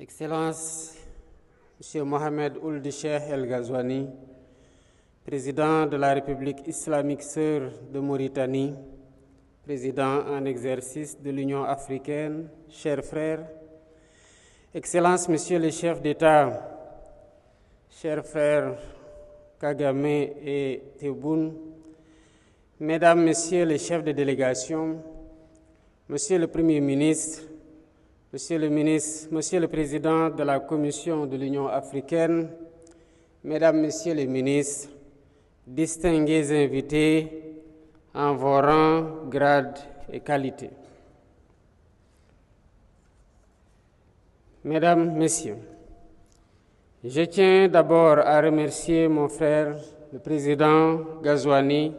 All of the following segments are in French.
Excellence, M. Mohamed Ould Cheikh El Ghazouani, président de la République islamique sœur de Mauritanie, président en exercice de l'Union africaine, chers frères, Excellence, Monsieur le chef d'État, chers frères Kagame et Tebboune, Mesdames, Messieurs les chefs de délégation, Monsieur le Premier ministre, Monsieur le Président de la Commission de l'Union africaine, Mesdames, Messieurs les ministres, distingués invités en vos rangs, grades et qualités. Mesdames, Messieurs, je tiens d'abord à remercier mon frère, le président Ghazouani,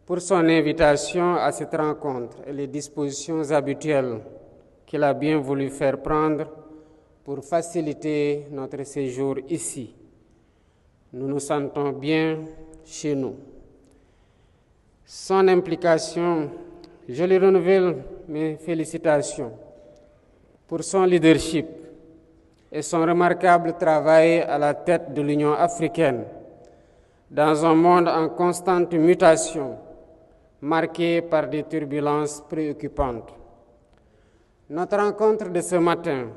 pour son invitation à cette rencontre et les dispositions habituelles qu'il a bien voulu faire prendre pour faciliter notre séjour ici. Nous nous sentons bien chez nous. Son implication, je lui renouvelle mes félicitations pour son leadership et son remarquable travail à la tête de l'Union africaine dans un monde en constante mutation, marqué par des turbulences préoccupantes. Notre rencontre de ce matin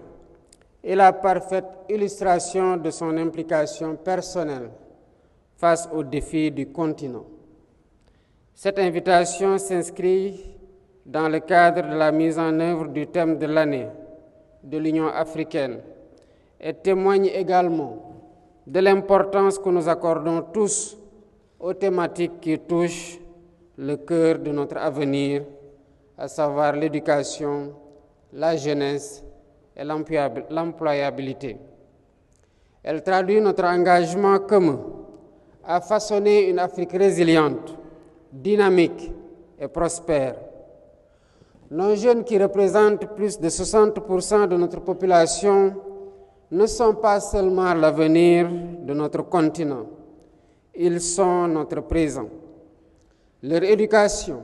est la parfaite illustration de son implication personnelle face aux défis du continent. Cette invitation s'inscrit dans le cadre de la mise en œuvre du thème de l'année de l'Union africaine et témoigne également de l'importance que nous accordons tous aux thématiques qui touchent le cœur de notre avenir, à savoir l'éducation, la jeunesse et l'employabilité. Elle traduit notre engagement commun à façonner une Afrique résiliente, dynamique et prospère. Nos jeunes, qui représentent plus de 60% de notre population, ne sont pas seulement l'avenir de notre continent, ils sont notre présent. Leur éducation,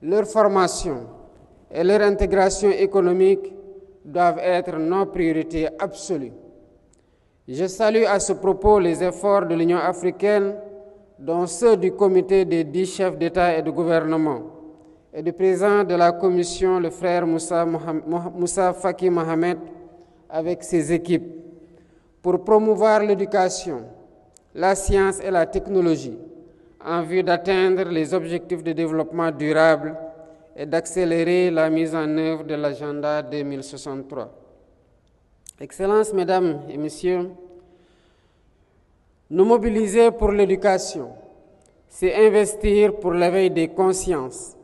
leur formation et leur intégration économique doivent être nos priorités absolues. Je salue à ce propos les efforts de l'Union africaine, dont ceux du comité des 10 chefs d'État et de gouvernement, et du président de la Commission, le frère Moussa Faki Mohamed, avec ses équipes, pour promouvoir l'éducation, la science et la technologie, en vue d'atteindre les objectifs de développement durable et d'accélérer la mise en œuvre de l'agenda 2063. Excellences, Mesdames et Messieurs, nous mobiliser pour l'éducation, c'est investir pour l'éveil des consciences,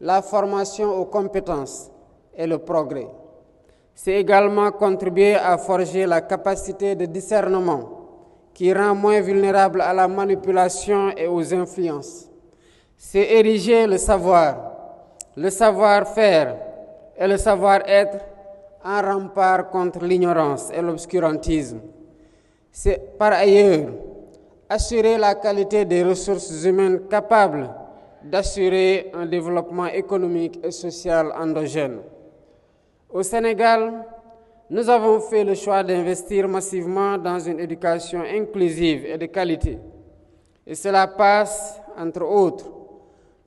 la formation aux compétences et le progrès. C'est également contribuer à forger la capacité de discernement qui rend moins vulnérable à la manipulation et aux influences. C'est ériger le savoir, le savoir-faire et le savoir-être en rempart contre l'ignorance et l'obscurantisme. C'est par ailleurs assurer la qualité des ressources humaines capables d'assurer un développement économique et social endogène. Au Sénégal, nous avons fait le choix d'investir massivement dans une éducation inclusive et de qualité. Et cela passe, entre autres,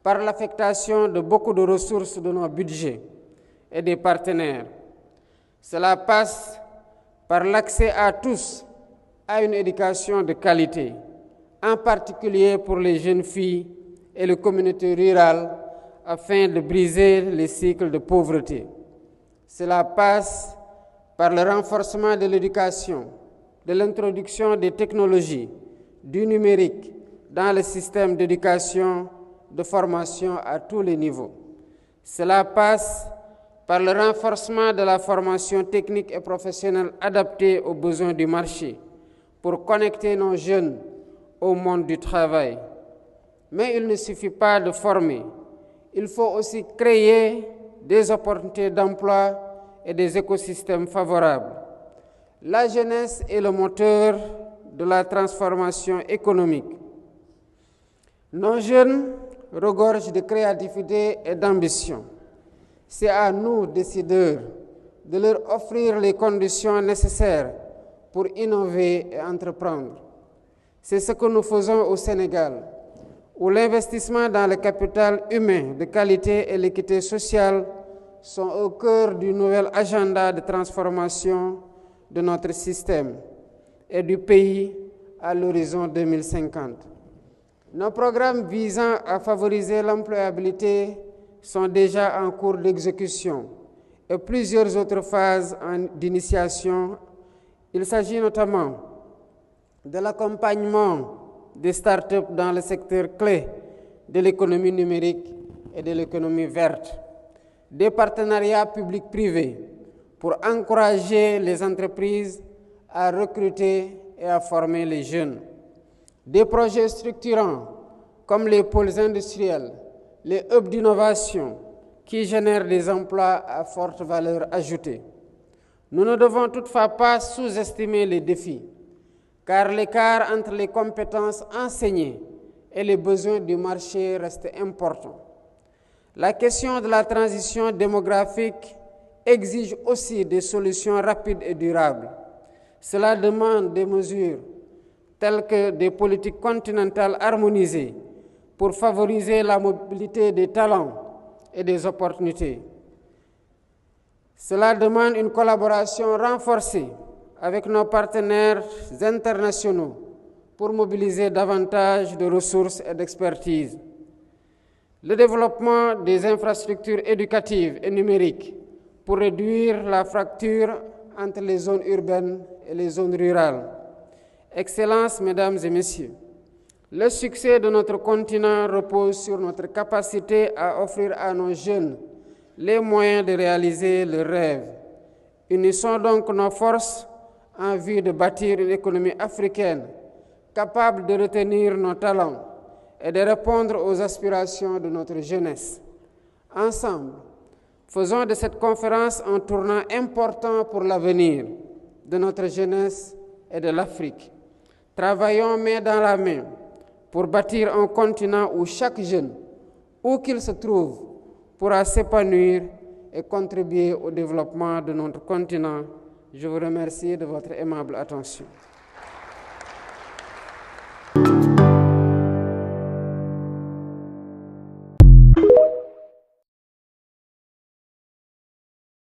par l'affectation de beaucoup de ressources de nos budgets et des partenaires. Cela passe par l'accès à tous à une éducation de qualité, en particulier pour les jeunes filles et les communautés rurales, afin de briser les cycles de pauvreté. Cela passe par le renforcement de l'éducation, de l'introduction des technologies, du numérique dans le système d'éducation, de formation à tous les niveaux. Cela passe par le renforcement de la formation technique et professionnelle adaptée aux besoins du marché pour connecter nos jeunes au monde du travail. Mais il ne suffit pas de former, il faut aussi créer des opportunités d'emploi et des écosystèmes favorables. La jeunesse est le moteur de la transformation économique. Nos jeunes regorgent de créativité et d'ambition. C'est à nous, décideurs, de leur offrir les conditions nécessaires pour innover et entreprendre. C'est ce que nous faisons au Sénégal, où l'investissement dans le capital humain de qualité et l'équité sociale sont au cœur du nouvel agenda de transformation de notre système et du pays à l'horizon 2050. Nos programmes visant à favoriser l'employabilité sont déjà en cours d'exécution et plusieurs autres phases d'initiation. Il s'agit notamment de l'accompagnement des startups dans le secteur clé de l'économie numérique et de l'économie verte, des partenariats publics-privés pour encourager les entreprises à recruter et à former les jeunes, des projets structurants comme les pôles industriels, les hubs d'innovation qui génèrent des emplois à forte valeur ajoutée. Nous ne devons toutefois pas sous-estimer les défis, car l'écart entre les compétences enseignées et les besoins du marché reste important. La question de la transition démographique exige aussi des solutions rapides et durables. Cela demande des mesures telles que des politiques continentales harmonisées pour favoriser la mobilité des talents et des opportunités. Cela demande une collaboration renforcée avec nos partenaires internationaux pour mobiliser davantage de ressources et d'expertise. Le développement des infrastructures éducatives et numériques pour réduire la fracture entre les zones urbaines et les zones rurales. Excellences, Mesdames et Messieurs, le succès de notre continent repose sur notre capacité à offrir à nos jeunes les moyens de réaliser leurs rêves. Unissons donc nos forces en vue de bâtir une économie africaine capable de retenir nos talents et de répondre aux aspirations de notre jeunesse. Ensemble, faisons de cette conférence un tournant important pour l'avenir de notre jeunesse et de l'Afrique. Travaillons main dans la main pour bâtir un continent où chaque jeune, où qu'il se trouve, pourra s'épanouir et contribuer au développement de notre continent. Je vous remercie de votre aimable attention.